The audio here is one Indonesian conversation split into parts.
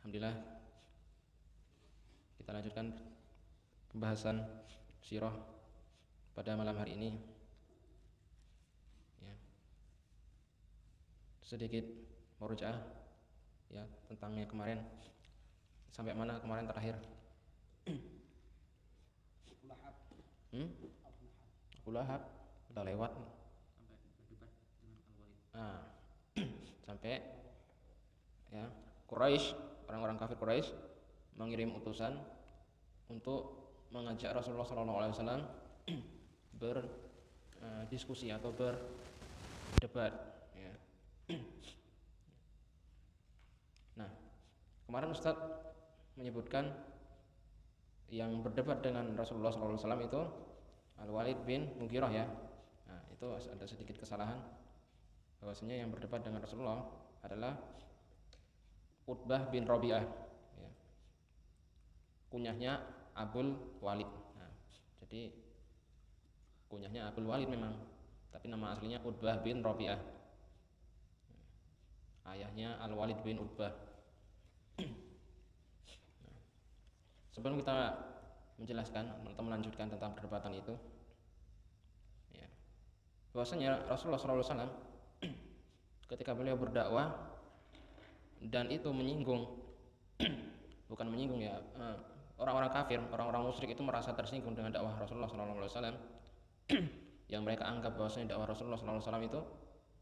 Alhamdulillah, kita lanjutkan pembahasan sirah pada malam hari ini. Ya. Sedikit murojaah ya tentangnya kemarin. Sampai mana kemarin terakhir? Abu Lahab udah lewat. Sampai ya Quraisy, orang-orang kafir Quraisy mengirim utusan untuk mengajak Rasulullah SAW berdiskusi atau berdebat. Ya. Nah, kemarin Ustadz menyebutkan yang berdebat dengan Rasulullah SAW itu Al-Walid bin Mughirah ya. Nah, itu ada sedikit kesalahan, bahwasanya yang berdebat dengan Rasulullah adalah Utbah bin Rabi'ah ya. Kunyahnya Abul Walid. Nah, jadi kunyahnya Abul Walid memang, tapi nama aslinya Utbah bin Rabi'ah. Ayahnya Al-Walid bin Utbah. Nah, sebelum kita menjelaskan atau melanjutkan tentang perdebatan itu ya, bahwasanya Rasulullah SAW ketika beliau berdakwah dan itu menyinggung bukan menyinggung ya, orang-orang kafir, orang-orang musyrik itu merasa tersinggung dengan dakwah Rasulullah SAW yang mereka anggap bahwasanya dakwah Rasulullah SAW itu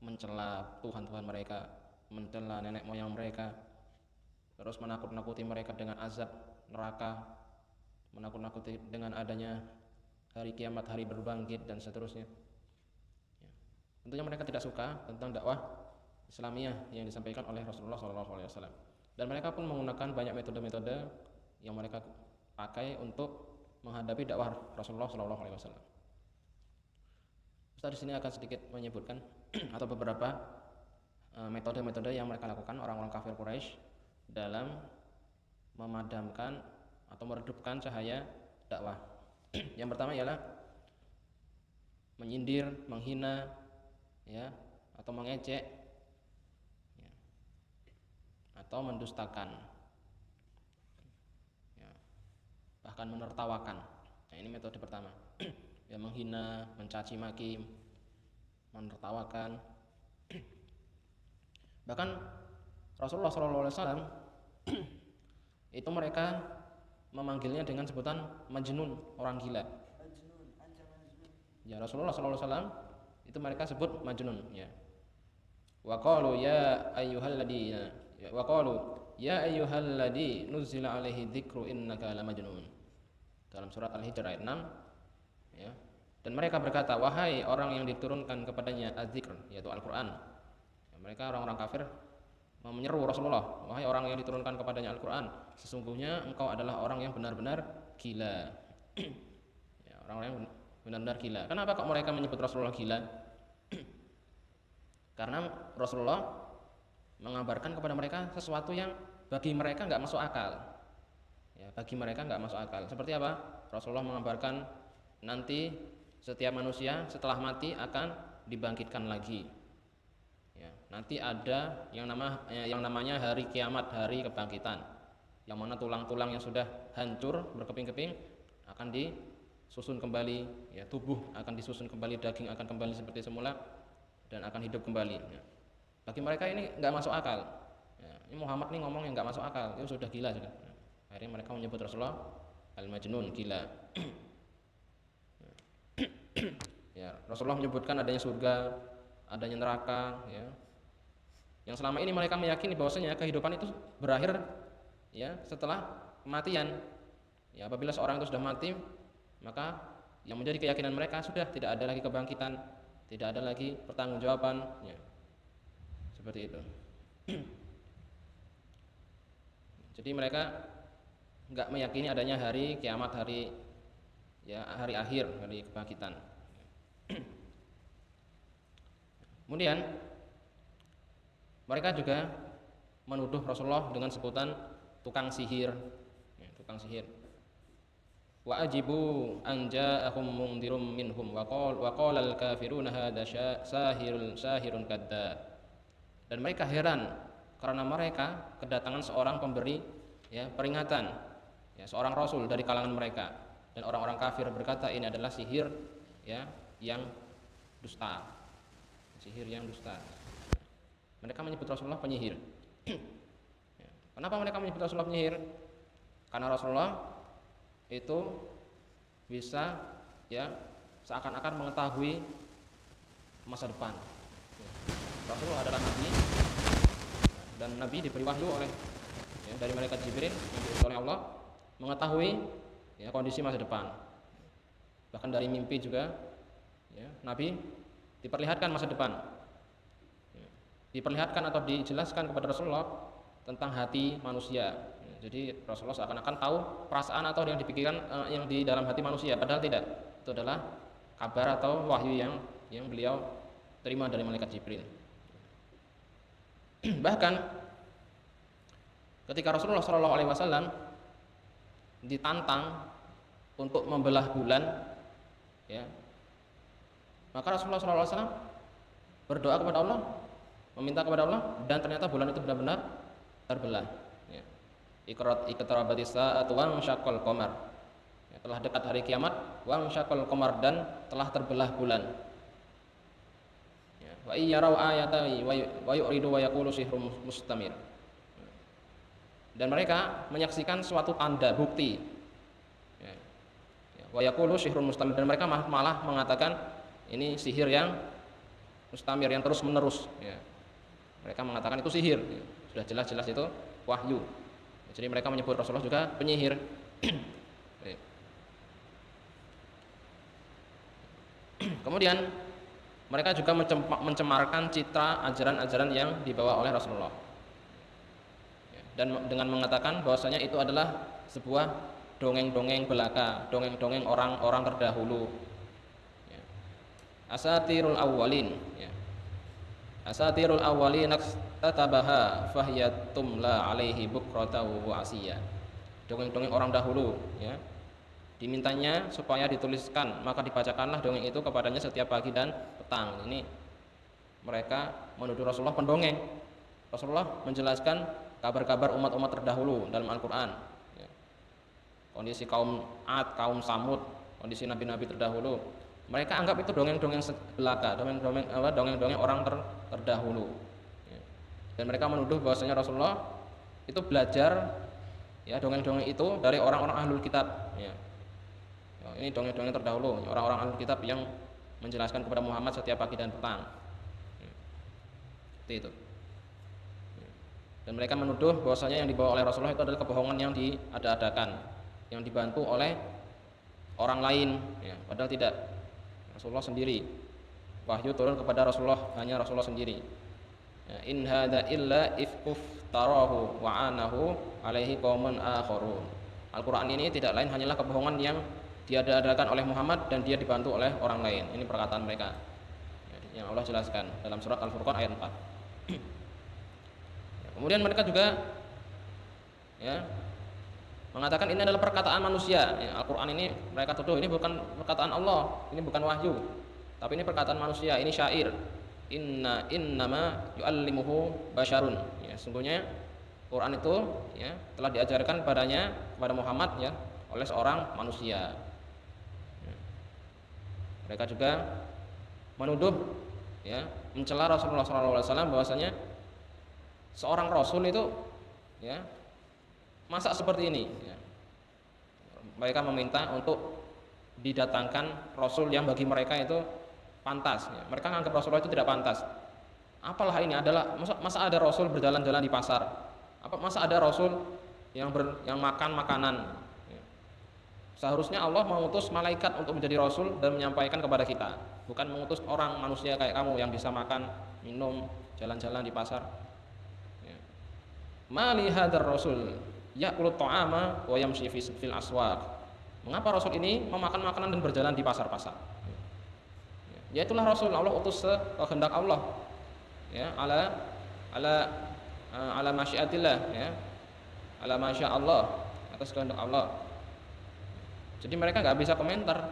mencela Tuhan-Tuhan mereka, mencela nenek moyang mereka, terus menakut-nakuti mereka dengan azab neraka, menakut-nakuti dengan adanya hari kiamat, hari berbangkit dan seterusnya ya. Tentunya mereka tidak suka tentang dakwah Islamiyah yang disampaikan oleh Rasulullah SAW, dan mereka pun menggunakan banyak metode-metode yang mereka pakai untuk menghadapi dakwah Rasulullah SAW. Ustaz di sini akan sedikit menyebutkan atau beberapa metode-metode yang mereka lakukan orang-orang kafir Quraisy dalam memadamkan atau meredupkan cahaya dakwah. Yang pertama ialah menyindir, menghina, ya, atau mengejek, ya, atau mendustakan, ya, bahkan menertawakan. Nah, ini metode pertama. Ya, menghina, mencaci maki, menertawakan. Bahkan Rasulullah SAW itu mereka memanggilnya dengan sebutan majnun, orang gila. Ya, Rasulullah SAW itu mereka sebut majnun ya. Wa qalu ya ayyuhalladzi wa qalu ya ayyuhalladzi nuzila alaihi dzikru innaka lamajnun. Dalam surat Al-Hijr ayat 6 ya. Dan mereka berkata, wahai orang yang diturunkan kepadanya az-zikr, yaitu Al-Qur'an. Ya, mereka orang-orang kafir menyeru Rasulullah, wahai orang yang diturunkan kepadanya Al-Quran, sesungguhnya engkau adalah orang yang benar-benar gila. Ya, orang yang benar-benar gila. Kenapa kok mereka menyebut Rasulullah gila? Karena Rasulullah mengabarkan kepada mereka sesuatu yang bagi mereka nggak masuk akal. Ya, bagi mereka nggak masuk akal. Seperti apa? Rasulullah mengabarkan nanti setiap manusia setelah mati akan dibangkitkan lagi. Ya, nanti ada yang namanya hari kiamat, hari kebangkitan, yang mana tulang-tulang yang sudah hancur berkeping-keping akan disusun kembali, ya, tubuh akan disusun kembali, daging akan kembali seperti semula dan akan hidup kembali. Ya. Bagi mereka ini nggak masuk akal. Ya, ini Muhammad nih ngomong yang nggak masuk akal, itu sudah gila sudah. Ya. Akhirnya mereka menyebut Rasulullah al-majnun, gila. Ya, Rasulullah menyebutkan adanya surga, adanya neraka, ya. Yang selama ini mereka meyakini bahwasanya kehidupan itu berakhir ya setelah kematian. Ya, apabila seorang itu sudah mati, maka yang menjadi keyakinan mereka sudah tidak ada lagi kebangkitan, tidak ada lagi pertanggungjawaban, ya. Seperti itu. Jadi mereka enggak meyakini adanya hari kiamat, hari ya hari akhir, hari kebangkitan. Kemudian mereka juga menuduh Rasulullah dengan sebutan tukang sihir, ya, tukang sihir. Wa ajibu an ja'ahum mundirum minhum wa qala al-kafiruna hadza sahirun kadzdzab. Dan mereka heran karena mereka kedatangan seorang pemberi ya peringatan, ya seorang rasul dari kalangan mereka, dan orang-orang kafir berkata ini adalah sihir ya yang dusta, sihir yang dusta. Mereka menyebut Rasulullah penyihir. Ya. Kenapa mereka menyebut Rasulullah penyihir? Karena Rasulullah itu bisa ya seakan-akan mengetahui masa depan. Rasulullah adalah nabi, dan nabi diberi wahyu oleh ya, dari malaikat Jibril yang diutus oleh Allah mengetahui ya kondisi masa depan. Bahkan dari mimpi juga ya, nabi diperlihatkan masa depan, ya, diperlihatkan atau dijelaskan kepada Rasulullah tentang hati manusia. Jadi Rasulullah seakan-akan tahu perasaan atau yang dipikirkan yang di dalam hati manusia, padahal tidak. Itu adalah kabar atau wahyu yang beliau terima dari malaikat Jibril. Bahkan ketika Rasulullah SAW ditantang untuk membelah bulan, ya, maka Rasulullah SAW berdoa kepada Allah, meminta kebelah Allah, dan ternyata bulan itu benar-benar terbelah. Iqtarabatis saa'atu wa insyaqqal qamar. Ya, telah dekat hari kiamat, wa insyaqqal qamar, dan telah terbelah bulan. Ya, wa iyyarau ayatan wa yu'ridu wa yaqulu sihrun mustamir. Dan mereka menyaksikan suatu tanda bukti. Ya, wa yaqulu sihrun mustamir, dan mereka malah mengatakan ini sihir yang mustamir, yang terus menerus. Ya. Mereka mengatakan itu sihir. Ya. Sudah jelas-jelas itu wahyu. Jadi mereka menyebut Rasulullah juga penyihir. Kemudian mereka juga mencemarkan citra ajaran-ajaran yang dibawa oleh Rasulullah, dan dengan mengatakan bahwasanya itu adalah sebuah dongeng-dongeng belaka, dongeng-dongeng orang-orang terdahulu. Asatirul awwalin, asatirul awwalin tatabaha fahiyatumla alaihi bukratahu wa asiyya. Dongeng-dongeng orang dahulu, ya, dimintanya supaya dituliskan, maka dibacakanlah dongeng itu kepadanya setiap pagi dan petang. Ini mereka menuduh Rasulullah pendongeng. Rasulullah menjelaskan kabar-kabar umat-umat terdahulu dalam Al-Quran, ya. Kondisi kaum Ad, kaum Samud, kondisi nabi-nabi terdahulu, mereka anggap itu dongeng-dongeng belaka, dongeng-dongeng orang terdahulu. Dan mereka menuduh bahwasanya Rasulullah itu belajar ya dongeng-dongeng itu dari orang-orang ahlul kitab, ya. Ini dongeng-dongeng terdahulu, orang-orang ahlul kitab yang menjelaskan kepada Muhammad setiap pagi dan petang. Seperti itu. Dan mereka menuduh bahwasanya yang dibawa oleh Rasulullah itu adalah kebohongan yang diada-adakan, yang dibantu oleh orang lain, ya. Padahal tidak. Rasulullah sendiri. Wahyu turun kepada Rasulullah, hanya Rasulullah sendiri. In hadza illa ifkuf tarahu wa anahu alaihi qaumun akharun. Al-Qur'an ini tidak lain hanyalah kebohongan yang diada-adakan oleh Muhammad dan dia dibantu oleh orang lain. Ini perkataan mereka, yang Allah jelaskan dalam surat Al-Furqan ayat 4. Kemudian mereka juga ya mengatakan ini adalah perkataan manusia. Ya, Al-Qur'an ini mereka tuduh ini bukan perkataan Allah, ini bukan wahyu, tapi ini perkataan manusia, ini syair. Innama yu'allimuhu basyarun. Ya, sungguhnya Quran itu ya telah diajarkan kepada Muhammad ya oleh seorang manusia. Ya. Mereka juga menuduh ya mencela Rasulullah SAW bahwasanya seorang rasul itu ya masa seperti ini, ya. Mereka meminta untuk didatangkan rasul yang bagi mereka itu pantas, ya. Mereka menganggap Rasulullah itu tidak pantas. Apalah ini adalah masa ada rasul berjalan-jalan di pasar? Masa ada rasul yang makan makanan? Ya. Seharusnya Allah mengutus malaikat untuk menjadi rasul dan menyampaikan kepada kita, bukan mengutus orang manusia kayak kamu yang bisa makan, minum, jalan-jalan di pasar. Ya. Mali hadzal rasul ya'kulu ta'ama wa yamshi fil aswaq. Mengapa rasul ini memakan makanan dan berjalan di pasar-pasar? Ya itulah Rasul, Allah utus kehendak Allah, ya ala masyiatillah, ya ala masya Allah, atas kehendak Allah. Jadi mereka nggak bisa komentar,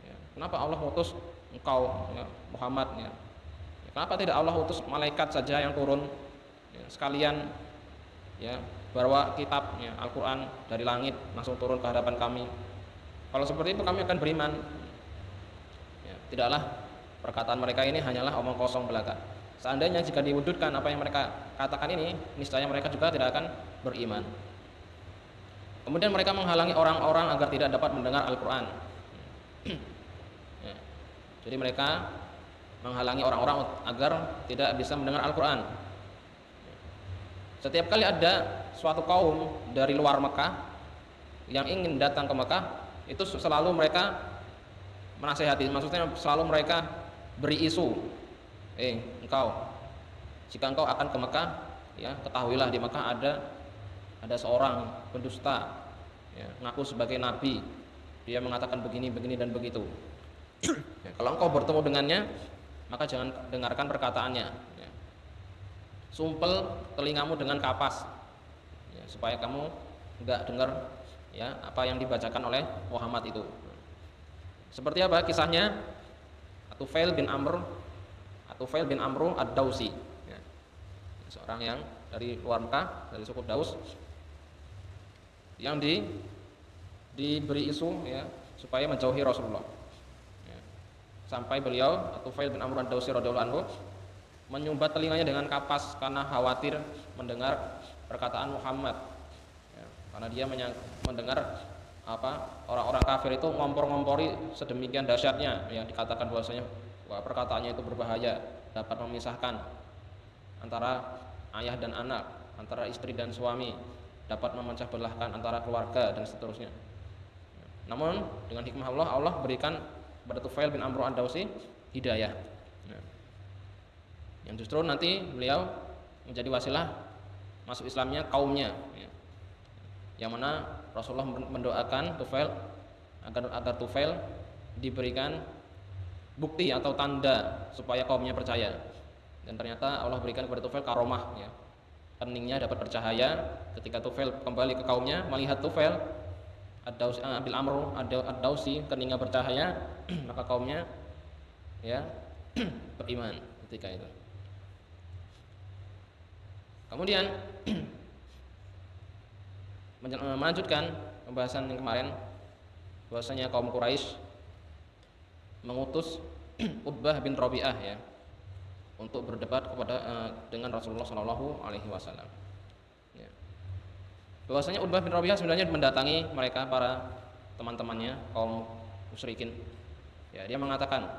ya, kenapa Allah utus engkau ya, Muhammad, ya. Kenapa tidak Allah utus malaikat saja yang turun, ya, sekalian ya bawa kitab ya, Al-Quran dari langit langsung turun ke hadapan kami. Kalau seperti itu kami akan beriman. Ya, tidaklah perkataan mereka ini hanyalah omong kosong belaka. Seandainya jika diwujudkan apa yang mereka katakan ini, niscaya mereka juga tidak akan beriman. Kemudian mereka menghalangi orang-orang agar tidak dapat mendengar Al-Quran. Ya, jadi mereka menghalangi orang-orang agar tidak bisa mendengar Al-Quran. Setiap kali ada suatu kaum dari luar Mekah yang ingin datang ke Mekah, itu selalu mereka menasehati, maksudnya selalu mereka beri isu, jika engkau akan ke Mekah, ya ketahuilah di Mekah ada seorang pendusta, ya, ngaku sebagai nabi, dia mengatakan begini dan begitu. Ya, kalau engkau bertemu dengannya, maka jangan dengarkan perkataannya. Ya. Sumpel telingamu dengan kapas, ya, supaya kamu enggak dengar ya apa yang dibacakan oleh Muhammad itu. Seperti apa kisahnya? Atufail bin Amru ad-Dausi, ya. Seorang yang dari luar Mekah, dari suku Daus, yang diberi isu ya supaya menjauhi Rasulullah. Ya. Sampai beliau Atufail bin Amru ad-Dausi radhiyallahu anhu menyumbat telinganya dengan kapas karena khawatir mendengar perkataan Muhammad, ya, karena dia mendengar apa orang-orang kafir itu ngompor-ngompori sedemikian dahsyatnya, yang dikatakan bahwasanya perkataannya itu berbahaya, dapat memisahkan antara ayah dan anak, antara istri dan suami, dapat memecah belahkan antara keluarga dan seterusnya. Namun dengan hikmah Allah berikan kepada Tufail bin Amru ad-Dausi hidayah, yang justru nanti beliau menjadi wasilah masuk Islamnya kaumnya, ya. Yang mana Rasulullah mendoakan Tufail agar Tufail diberikan bukti atau tanda supaya kaumnya percaya, dan ternyata Allah berikan kepada Tufail karomah, ya. Keningnya dapat bercahaya ketika Tufail kembali ke kaumnya, melihat Tufail bin Amru ad-Dausi keningnya bercahaya, maka kaumnya ya beriman ketika itu. Kemudian melanjutkan pembahasan yang kemarin, bahwasanya kaum Quraisy mengutus Utbah bin Rabi'ah ya untuk berdebat dengan Rasulullah Shallallahu Alaihi Wasallam. Ya. Bahwasanya Utbah bin Rabi'ah sebenarnya mendatangi mereka para teman-temannya kaum musyrikin. Ya, dia mengatakan,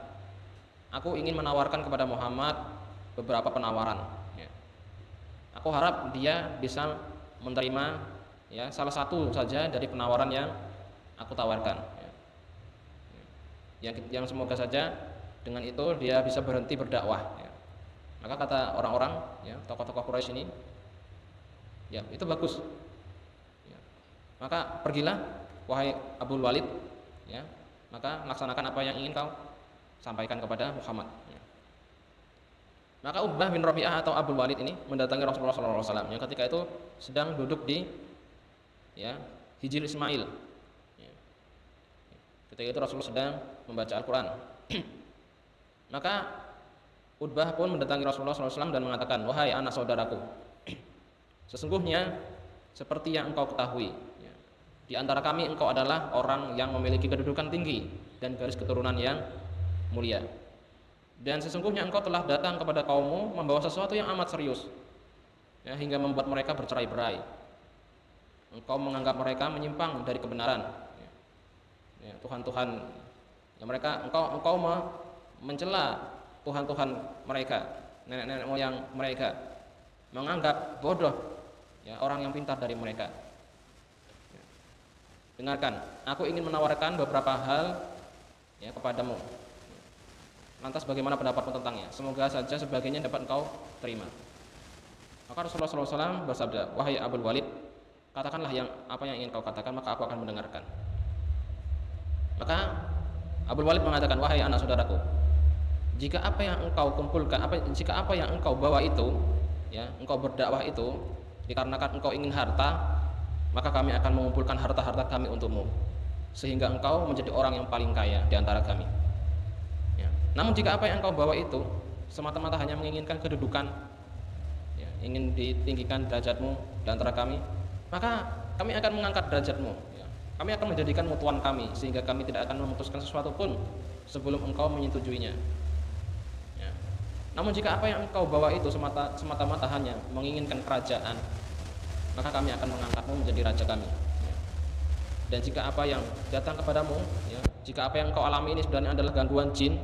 aku ingin menawarkan kepada Muhammad beberapa penawaran. Aku harap dia bisa menerima ya salah satu saja dari penawaran yang aku tawarkan, ya. Yang semoga saja dengan itu dia bisa berhenti berdakwah, ya. Maka kata orang-orang ya tokoh-tokoh Quraisy ini, ya itu bagus, ya. Maka pergilah wahai Abul Walid, ya, maka laksanakan apa yang ingin kau sampaikan kepada Muhammad, ya. Maka Utbah bin Rabi'ah atau Abul Walid ini mendatangi Rasulullah SAW yang ketika itu sedang duduk di ya Hijr Ismail, ya. Ketika itu Rasulullah sedang membaca Al-Quran. Maka Utbah pun mendatangi Rasulullah SAW dan mengatakan, wahai anak saudaraku, sesungguhnya seperti yang engkau ketahui, ya, di antara kami engkau adalah orang yang memiliki kedudukan tinggi dan garis keturunan yang mulia. Dan sesungguhnya engkau telah datang kepada kaummu membawa sesuatu yang amat serius, ya, hingga membuat mereka bercerai-berai. Engkau menganggap mereka menyimpang dari kebenaran, ya, Tuhan-Tuhan ya mereka, engkau mencela Tuhan-Tuhan mereka, nenek-nenek moyang mereka, menganggap bodoh ya orang yang pintar dari mereka. Ya. Dengarkan, aku ingin menawarkan beberapa hal ya kepadamu. Lantas bagaimana pendapatmu tentangnya? Semoga saja sebagainya dapat engkau terima. Maka Rasulullah SAW bersabda, wahai Abul Walid, katakanlah apa yang ingin kau katakan, maka aku akan mendengarkan. Maka Abul Walid mengatakan, wahai anak saudaraku, jika apa yang engkau kumpulkan, jika apa yang engkau bawa itu, ya, engkau berdakwah itu dikarenakan engkau ingin harta, maka kami akan mengumpulkan harta-harta kami untukmu, sehingga engkau menjadi orang yang paling kaya di antara kami. Namun jika apa yang engkau bawa itu semata-mata hanya menginginkan kedudukan, ya, ingin ditinggikan derajatmu di antara kami, maka kami akan mengangkat derajatmu, ya. Kami akan menjadikanmu tuan kami, sehingga kami tidak akan memutuskan sesuatu pun sebelum engkau menyetujuinya, ya. Namun jika apa yang engkau bawa itu semata-mata hanya menginginkan kerajaan, maka kami akan mengangkatmu menjadi raja kami, ya. Dan jika apa yang datang kepadamu, ya, jika apa yang kau alami ini sebenarnya adalah gangguan jin,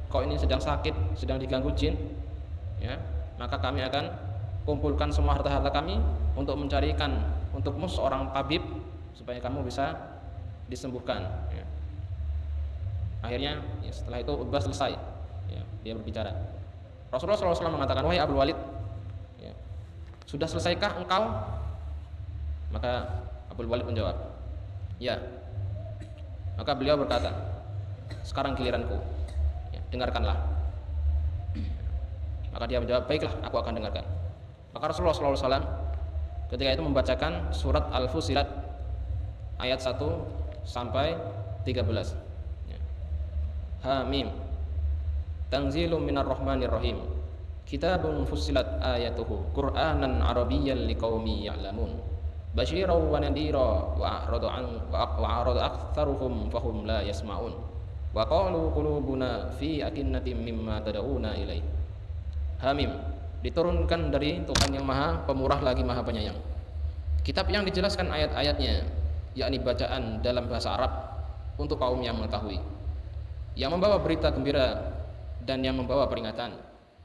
kau ini sedang sakit, sedang diganggu jin, ya, maka kami akan kumpulkan semua harta-harta kami untuk mencarikan untukmu seorang tabib supaya kamu bisa disembuhkan, ya. Akhirnya, ya, setelah itu Utbah selesai, ya, dia berbicara. Rasulullah SAW mengatakan, wahai Abdul Walid, ya, sudah selesaikah engkau? Maka Abdul Walid menjawab, ya. Maka beliau berkata, sekarang giliranku, ya, dengarkanlah. Maka dia menjawab, baiklah, aku akan dengarkan. Maka Rasulullah SAW ketika itu membacakan surat Al-Fusilat ayat 1 sampai 13, ya. Hamim, Tanzilum minar rahmanir rahim, Kitabun fussilat ayatuhu Qur'anan arabiyyan liqaumi ya'lamun, Basyiran wa nadhira wa a'rada aktsaruhum fahum la yasma'un, wa qalu qulubuna fi akinnatin mimma tad'una ilaih. Hamim, diturunkan dari Tuhan yang Maha Pemurah lagi Maha Penyayang. Kitab yang dijelaskan ayat-ayatnya, yakni bacaan dalam bahasa Arab untuk kaum yang mengetahui, yang membawa berita gembira dan yang membawa peringatan,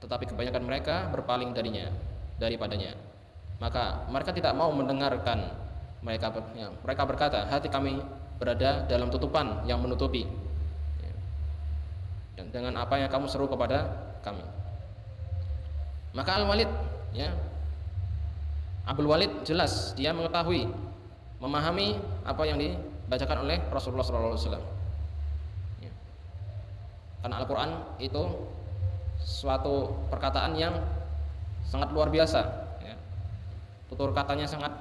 tetapi kebanyakan mereka berpaling daripadanya. Maka mereka tidak mau mendengarkan. Mereka berkata, hati kami berada dalam tutupan yang menutupi, dan dengan apa yang kamu seru kepada kami. Maka Al-Walid, ya, Abdul Walid jelas dia mengetahui, memahami apa yang dibacakan oleh Rasulullah SAW, ya. Karena Al-Quran itu suatu perkataan yang sangat luar biasa, ya. Tutur katanya sangat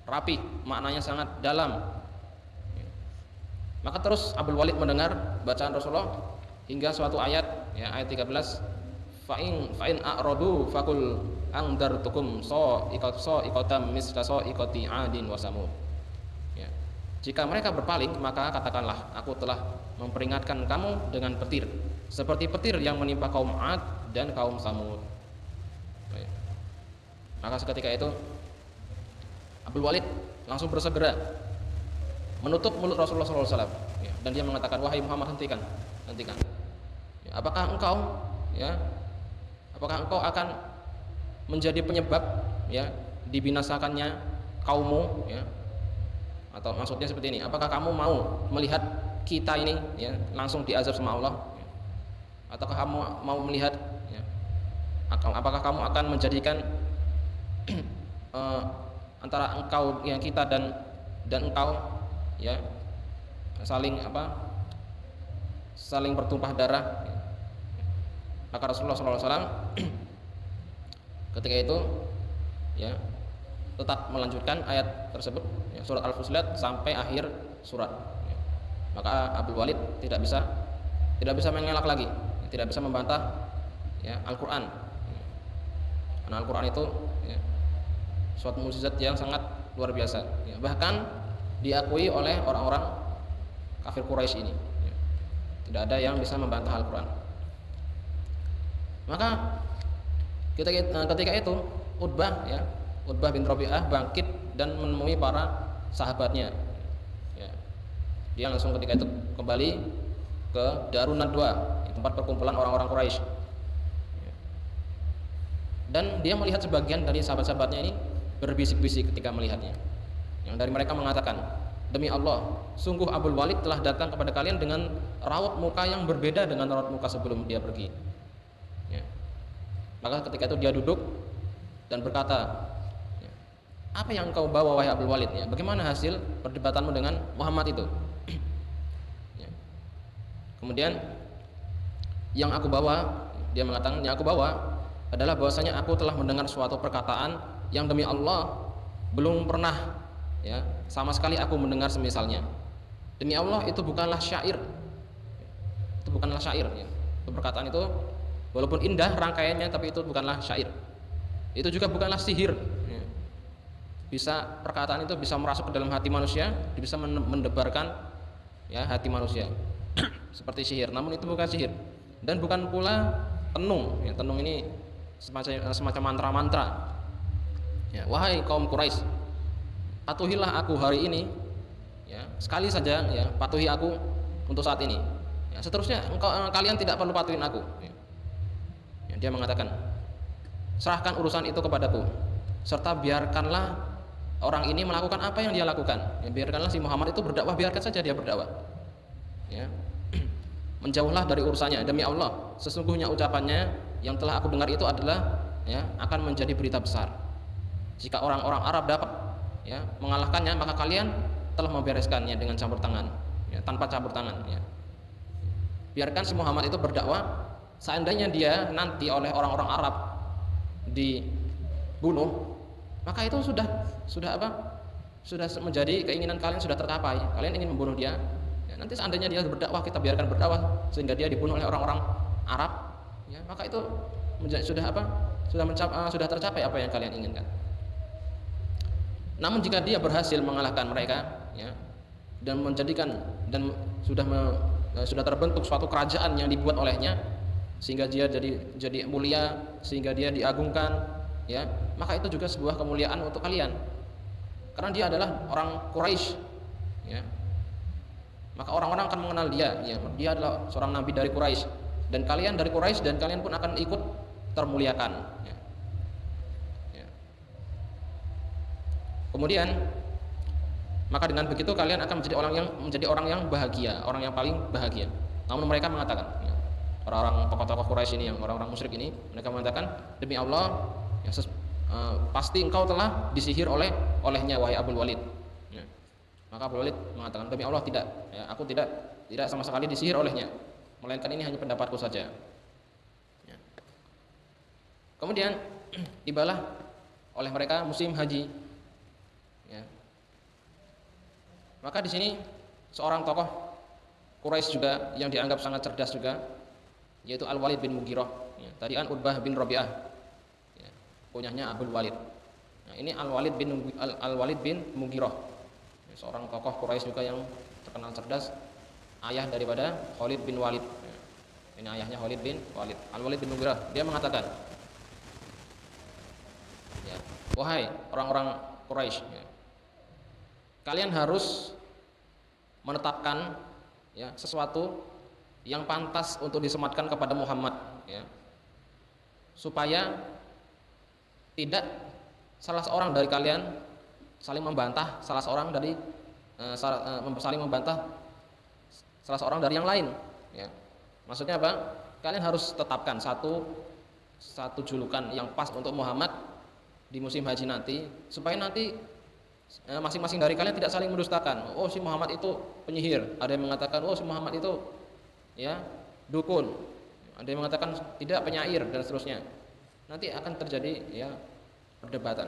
rapi, maknanya sangat dalam, ya. Maka terus Abdul Walid mendengar bacaan Rasulullah hingga suatu ayat, ya, ayat 13, fa'in a'radu fakul angdartukum iqatam misla iqati adin wa samud, ya. Jika mereka berpaling, maka katakanlah, aku telah memperingatkan kamu dengan petir seperti petir yang menimpa kaum Ad dan kaum Samud, ya. Maka seketika itu Abdul Walid langsung bersegera menutup mulut Rasulullah SAW, ya, dan dia mengatakan, wahai Muhammad, hentikan, ya, apakah engkau akan menjadi penyebab, ya, dibinasakannya kaummu, ya? Atau maksudnya seperti ini, apakah kamu mau melihat kita ini, ya, langsung diazab sama Allah, ya? Ataukah kamu mau melihat, ya, apakah kamu akan menjadikan antara engkau, yang kita dan engkau, ya, saling bertumpah darah, ya? Maka Rasulullah SAW ketika itu, ya, tetap melanjutkan ayat tersebut, ya, surat Al-Fusilat sampai akhir surat, ya. Maka Abdul Walid tidak bisa mengelak lagi, tidak bisa membantah, ya, Al-Quran, ya. Karena Al-Quran itu, ya, suatu mukjizat yang sangat luar biasa, ya. Bahkan diakui oleh orang-orang kafir Quraisy ini, ya. Tidak ada yang bisa membantah Al-Quran. Maka ketika itu Utbah bin Rabi'ah bangkit dan menemui para sahabatnya, ya. Dia langsung ketika itu kembali ke Darun Nadwa, tempat perkumpulan orang-orang Quraisy, ya. Dan dia melihat sebagian dari sahabat-sahabatnya ini berbisik-bisik ketika melihatnya. Yang dari mereka mengatakan, demi Allah, sungguh Abdul Walid telah datang kepada kalian dengan raut muka yang berbeda dengan raut muka sebelum dia pergi, ya. Maka ketika itu dia duduk dan berkata, ya, apa yang engkau bawa wahai Abdul Walid, ya? Bagaimana hasil perdebatanmu dengan Muhammad itu? Ya. Kemudian yang aku bawa, dia mengatakan, yang aku bawa adalah bahwasanya aku telah mendengar suatu perkataan yang demi Allah belum pernah, ya, sama sekali aku mendengar semisalnya. Demi Allah, itu bukanlah syair, itu bukanlah syair, ya. Itu perkataan itu walaupun indah rangkaiannya, tapi itu bukanlah syair, Itu juga bukanlah sihir. Ya. Bisa perkataan itu bisa merasuk ke dalam hati manusia, bisa mendebarkan ya hati manusia seperti sihir. Namun itu bukan sihir dan bukan pula tenung. Ya, tenung ini semacam mantra-mantra. Ya, wahai kaum Quraisy, patuhilah aku hari ini. Ya, sekali saja ya, patuhi aku untuk saat ini. Ya, seterusnya kalian tidak perlu patuhin aku. Ya. Ya, dia mengatakan, serahkan urusan itu kepadaku, serta biarkanlah orang ini melakukan apa yang dia lakukan. Ya, biarkanlah si Muhammad itu berdakwah, biarkan saja dia berdakwah. Ya. Menjauhlah dari urusannya. Demi Allah, sesungguhnya ucapannya yang telah aku dengar itu adalah ya, akan menjadi berita besar. Jika orang-orang Arab dapat ya, mengalahkannya, maka kalian telah membereskannya dengan campur tangan, ya, tanpa campur tangan. Ya. Biarkan si Muhammad itu berdakwah. Seandainya dia nanti oleh orang-orang Arab dibunuh, maka itu sudah apa? Sudah menjadi keinginan kalian, sudah tercapai. Kalian ingin membunuh dia. Ya, nanti seandainya dia berdakwah, kita biarkan berdakwah sehingga dia dibunuh oleh orang-orang Arab, ya, maka itu sudah apa? Sudah tercapai apa yang kalian inginkan. Namun jika dia berhasil mengalahkan mereka, ya, dan menjadikan dan sudah terbentuk suatu kerajaan yang dibuat olehnya, sehingga dia jadi mulia, sehingga dia diagungkan, ya, maka itu juga sebuah kemuliaan untuk kalian, karena dia adalah orang Quraisy, ya. Maka orang-orang akan mengenal dia, ya, dia adalah seorang nabi dari Quraisy, dan kalian dari Quraisy, dan kalian pun akan ikut termuliakan. Ya. Ya. Kemudian, maka dengan begitu kalian akan menjadi orang yang bahagia, orang yang paling bahagia. Namun mereka mengatakan, ya, orang-orang tokoh-tokoh Quraisy ini, yang orang-orang musyrik ini, mereka mengatakan, demi Allah, ya, pasti engkau telah disihir olehnya, wahai Abul Walid. Ya. Maka Abul Walid mengatakan, demi Allah tidak, ya, aku tidak sama sekali disihir olehnya, melainkan ini hanya pendapatku saja. Ya. Kemudian tibalah oleh mereka musim haji. Ya. Maka di sini seorang tokoh Quraisy juga yang dianggap sangat cerdas juga, yaitu Al-Walid bin Mughirah. Ya. Tadi kan Utbah bin Rabi'ah, ya, kunyahnya Abul Walid. Nah, ini Al-Walid bin Mughirah, ya, seorang tokoh Quraisy juga yang terkenal cerdas, ayah daripada Khalid bin Walid. Ya. Ini ayahnya Khalid bin Walid, Al-Walid bin Mughirah. Dia mengatakan, ya, wahai orang-orang Quraisy, ya, kalian harus menetapkan, ya, sesuatu yang pantas untuk disematkan kepada Muhammad, ya, supaya tidak salah seorang dari kalian saling membantah salah seorang dari saling membantah salah seorang dari yang lain. Ya. Maksudnya apa? Kalian harus tetapkan satu julukan yang pas untuk Muhammad di musim haji nanti, supaya nanti masing-masing dari kalian tidak saling mendustakan. Oh, si Muhammad itu penyihir. Ada yang mengatakan, oh, si Muhammad itu, ya, dukun. Ada yang mengatakan tidak, penyair, dan seterusnya. Nanti akan terjadi, ya, perdebatan.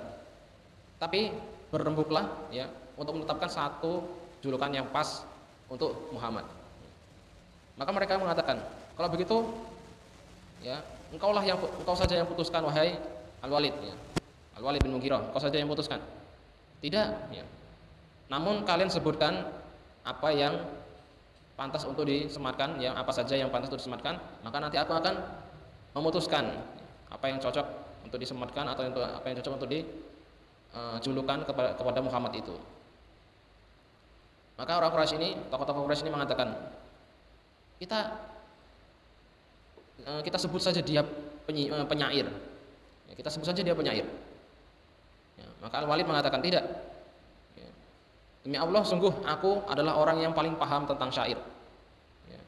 Tapi berembuklah, ya, untuk menetapkan satu julukan yang pas untuk Muhammad. Maka mereka mengatakan, kalau begitu, ya, engkau saja yang putuskan, wahai Al-Walid, ya. Al-Walid bin Mughirah, engkau saja yang putuskan. Tidak, ya. Namun kalian sebutkan apa yang pantas untuk disematkan, yang apa saja yang pantas untuk disematkan, maka nanti aku akan memutuskan apa yang cocok untuk disematkan atau apa yang cocok untuk dijulukan kepada Muhammad itu. Maka orang Quraisy ini, tokoh-tokoh Quraisy ini mengatakan, kita sebut saja dia penyair. Ya, kita sebut saja dia penyair. Ya, maka Al-Walid mengatakan, tidak. Ya. Demi Allah, sungguh aku adalah orang yang paling paham tentang syair. Ya.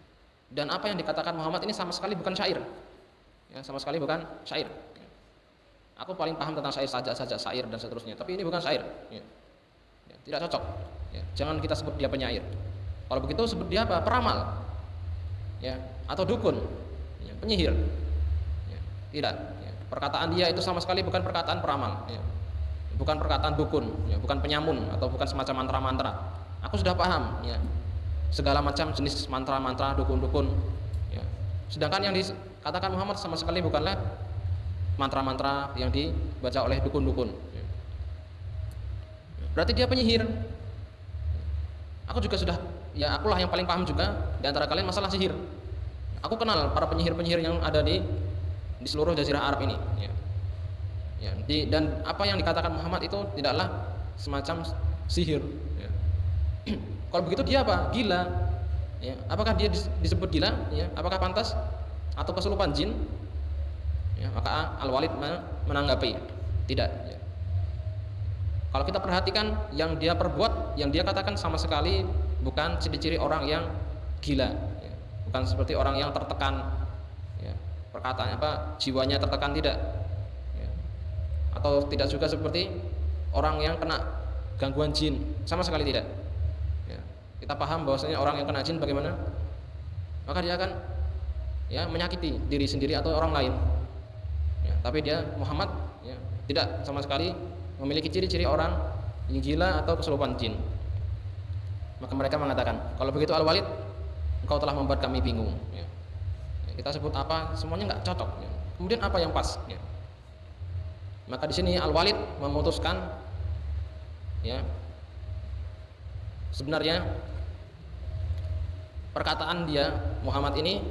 Dan apa yang dikatakan Muhammad ini sama sekali bukan syair. Ya, sama sekali bukan syair. Ya. Aku paling paham tentang syair saja syair dan seterusnya. Tapi ini bukan syair. Ya. Ya, tidak cocok. Ya. Jangan kita sebut dia penyair. Kalau begitu sebut dia apa? Peramal. Ya. Atau dukun. Ya. Penyihir. Ya. Tidak. Ya. Perkataan dia itu sama sekali bukan perkataan peramal. Ya. Bukan perkataan dukun, ya, bukan penyamun atau bukan semacam mantra-mantra. Aku sudah paham, ya, segala macam jenis mantra-mantra, dukun-dukun. Ya. Sedangkan yang dikatakan Muhammad sama sekali bukanlah mantra-mantra yang dibaca oleh dukun-dukun. Berarti dia penyihir. Aku juga sudah, ya akulah yang paling paham juga di antara kalian masalah sihir. Aku kenal para penyihir-penyihir yang ada di seluruh jazirah Arab ini. Dan apa yang dikatakan Muhammad itu tidaklah semacam sihir. Kalau begitu dia apa? Gila. Apakah dia disebut gila? Apakah pantas? Atau kesurupan jin? Maka Al-Walid menanggapi, tidak. Kalau kita perhatikan yang dia perbuat, yang dia katakan sama sekali bukan ciri-ciri orang yang gila, bukan seperti orang yang tertekan, perkataan jiwanya tertekan, tidak, atau tidak juga seperti orang yang kena gangguan jin, sama sekali tidak. Kita paham bahwasanya orang yang kena jin bagaimana, maka dia akan menyakiti diri sendiri atau orang lain. Tapi dia Muhammad tidak sama sekali memiliki ciri-ciri orang yang gila atau kesurupan jin. Maka mereka mengatakan, kalau begitu Al-Walid, engkau telah membuat kami bingung. Kita sebut apa, semuanya nggak cocok. Kemudian apa yang pas? Maka di sini Al-Walid memutuskan, sebenarnya perkataan dia Muhammad ini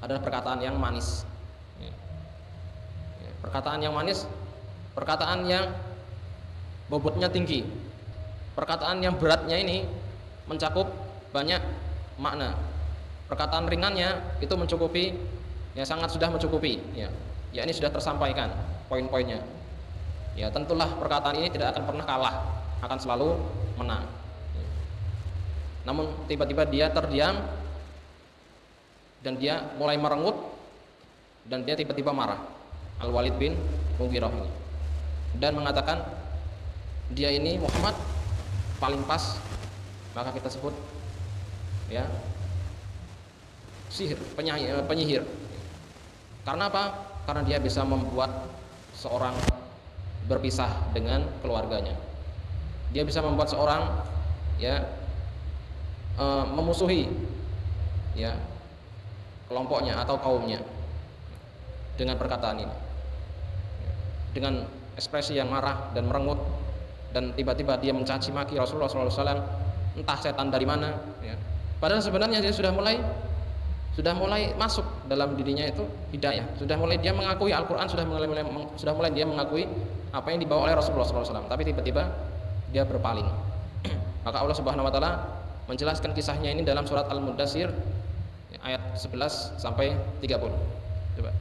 adalah perkataan yang manis. Perkataan yang manis, perkataan yang bobotnya tinggi, perkataan yang beratnya ini mencakup banyak makna. Perkataan ringannya itu mencukupi, sangat sudah mencukupi, ini sudah tersampaikan poin-poinnya. Tentulah perkataan ini tidak akan pernah kalah, akan selalu menang. Namun tiba-tiba dia terdiam dan dia mulai merengut dan dia tiba-tiba marah, Al-Walid bin Mughirah ini, dan mengatakan dia ini Muhammad paling pas, maka kita sebut sihir, penyihir. Karena apa? Karena dia bisa membuat seorang berpisah dengan keluarganya. Dia bisa membuat seorang memusuhi kelompoknya atau kaumnya dengan perkataan ini, dengan ekspresi yang marah dan merengut, dan tiba-tiba dia mencaci maki Rasulullah SAW, entah setan dari mana. Padahal sebenarnya dia sudah mulai masuk dalam dirinya itu hidayah, sudah mulai dia mengakui Al-Quran, sudah mulai dia mengakui apa yang dibawa oleh Rasulullah SAW. Tapi tiba-tiba dia berpaling. Maka Allah Subhanahu Wa Taala menjelaskan kisahnya ini dalam surat Al-Muddatsir ayat 11 sampai 30. Coba.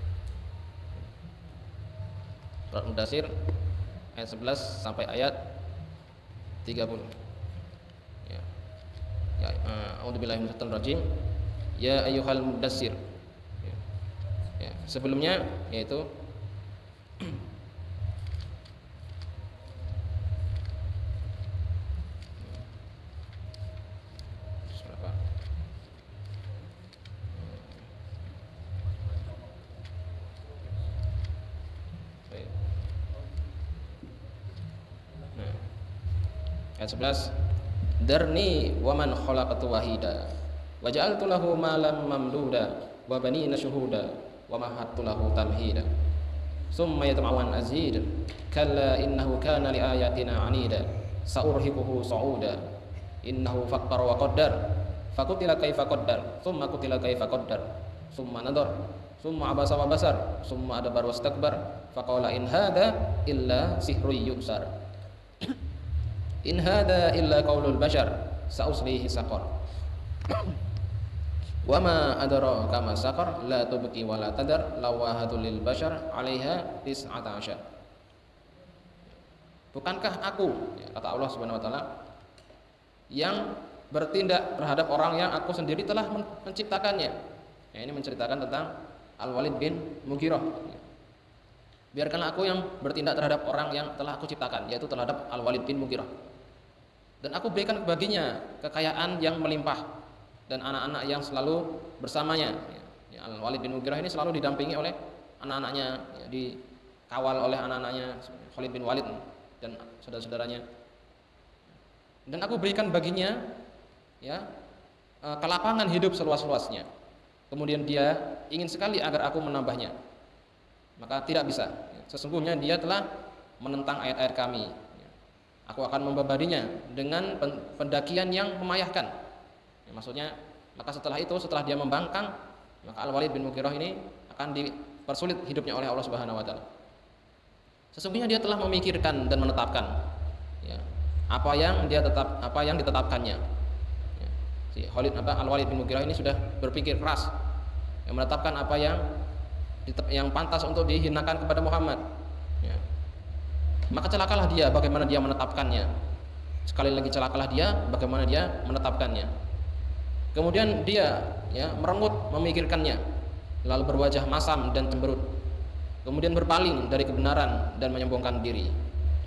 Surat Al-Muddatsir ayat 11 sampai ayat 30. A'udzubillahi minasyaitonir rajim. Ya ayyuhal muddatsir. Sebelumnya yaitu ayat 11, Darni wa man khalaqtu wahida wa ja'altu lahu malam mamduda wa banina syuhuda wa mahattu lahu tamhida summa yatma'u azid kalla innahu kana li ayatina anida sa'urhiquhu sa'uda innahu fakkara wa qaddar fakutila kaifa qaddar summa kutila kaifa qaddar summa nadar summa abasa wa basar summa adbar wastakbar faqala in hadha illa sihrun yusar in hadha illa qaulul bashar sa'uslihi saqar wa ma adraka ma saqar la tubqi wa la tadar lawahatul lil bashar 'alaiha 19. Bukankah aku, kata Allah Subhanahu wa taala, yang bertindak terhadap orang yang aku sendiri telah menciptakannya. Ini menceritakan tentang Al-Walid bin Mughirah. Biarkanlah aku yang bertindak terhadap orang yang telah aku ciptakan, yaitu terhadap Al-Walid bin Mughirah. Dan aku berikan baginya kekayaan yang melimpah dan anak-anak yang selalu bersamanya. Al-Walid bin Mughirah ini selalu didampingi oleh anak-anaknya, dikawal oleh anak-anaknya Khalid bin Walid dan saudara-saudaranya. Dan aku berikan baginya kelapangan hidup seluas-luasnya. Kemudian dia ingin sekali agar aku menambahnya, maka tidak bisa. Sesungguhnya dia telah menentang ayat-ayat kami. Aku akan membabarinya dengan pendakian yang memayahkan. Ya, maksudnya, maka setelah itu, setelah dia membangkang, maka Al-Walid bin Mughirah ini akan dipersulit hidupnya oleh Allah Subhanahu wa taala. Sesungguhnya dia telah memikirkan dan menetapkan, ya, apa yang ditetapkannya. Ya, si Al-Walid bin Mughirah ini sudah berpikir keras, yang menetapkan apa yang pantas untuk dihinakan kepada Muhammad. Ya. Maka celakalah dia bagaimana dia menetapkannya. Sekali lagi celakalah dia bagaimana dia menetapkannya. Kemudian dia, ya, merengut memikirkannya, lalu berwajah masam dan cemberut. Kemudian berpaling dari kebenaran dan menyombongkan diri.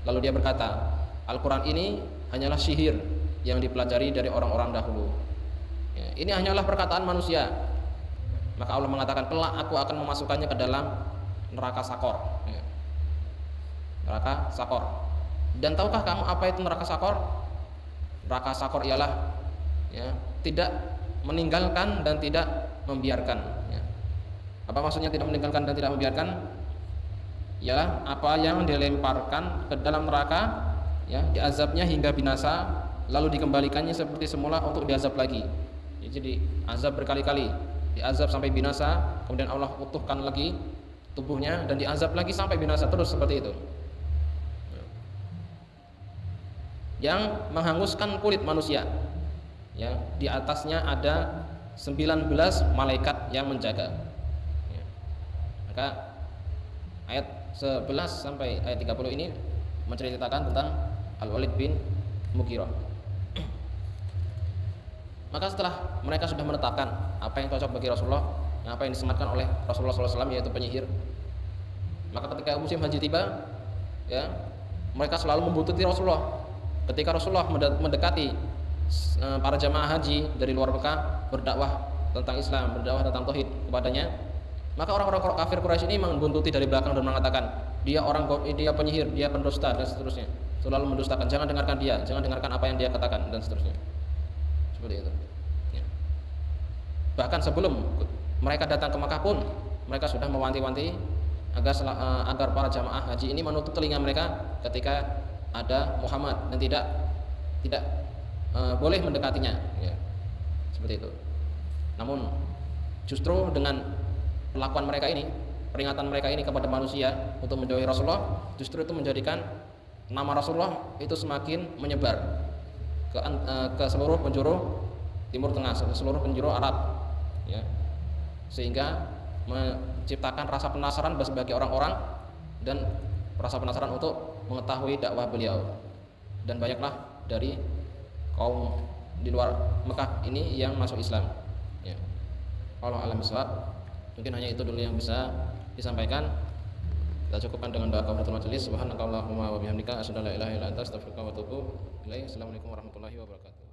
Lalu dia berkata, Al-Quran ini hanyalah sihir yang dipelajari dari orang-orang dahulu. Ya, ini hanyalah perkataan manusia. Maka Allah mengatakan, kelak aku akan memasukkannya ke dalam neraka sakor. Ya. Neraka sakor. Dan tahukah kamu apa itu neraka sakor? Neraka sakor ialah, ya, tidak meninggalkan dan tidak membiarkan. Ya. Apa maksudnya tidak meninggalkan dan tidak membiarkan? Ialah apa yang dilemparkan ke dalam neraka, ya, diazabnya hingga binasa, lalu dikembalikannya seperti semula untuk diazab lagi. Ya, jadi azab berkali-kali, diazab sampai binasa, kemudian Allah utuhkan lagi tubuhnya dan diazab lagi sampai binasa, terus seperti itu. Yang menghanguskan kulit manusia, ya, di atasnya ada 19 malaikat yang menjaga. Ya. Maka ayat 11 sampai ayat 30 ini menceritakan tentang Al-Walid bin Mughirah. Maka setelah mereka sudah menetapkan apa yang cocok bagi Rasulullah, apa yang disematkan oleh Rasulullah SAW, yaitu penyihir, maka ketika musim haji tiba, ya, mereka selalu membuntuti Rasulullah. Ketika Rasulullah mendekati para jamaah haji dari luar Mekah, berdakwah tentang Islam, berdakwah tentang tauhid kepadanya, maka orang-orang kafir Quraisy ini membuntuti dari belakang dan mengatakan, dia penyihir, dia pendusta, dan seterusnya. Selalu mendustakan, jangan dengarkan dia, jangan dengarkan apa yang dia katakan, dan seterusnya. Seperti itu. Ya. Bahkan sebelum mereka datang ke Makkah pun, mereka sudah mewanti-wanti agar para jamaah haji ini menutup telinga mereka ketika ada Muhammad dan tidak boleh mendekatinya. Ya. Seperti itu. Namun justru dengan perlakuan mereka ini, peringatan mereka ini kepada manusia untuk menjauhi Rasulullah, justru itu menjadikan nama Rasulullah itu semakin menyebar ke seluruh penjuru Timur Tengah, ke seluruh penjuru Arab, ya, sehingga menciptakan rasa penasaran bagi orang-orang dan rasa penasaran untuk mengetahui dakwah beliau. Dan banyaklah dari kaum di luar Mekah ini yang masuk Islam. Ya. Allah a'lam bishawab. Mungkin hanya itu dulu yang bisa disampaikan. Kita cukupkan dengan doa kafaratul majelis. Subhanakallahumma wa bihamdika asyhadu an la ilaha illa anta astaghfiruka wa atubu ilaik. Assalamualaikum warahmatullahi wabarakatuh.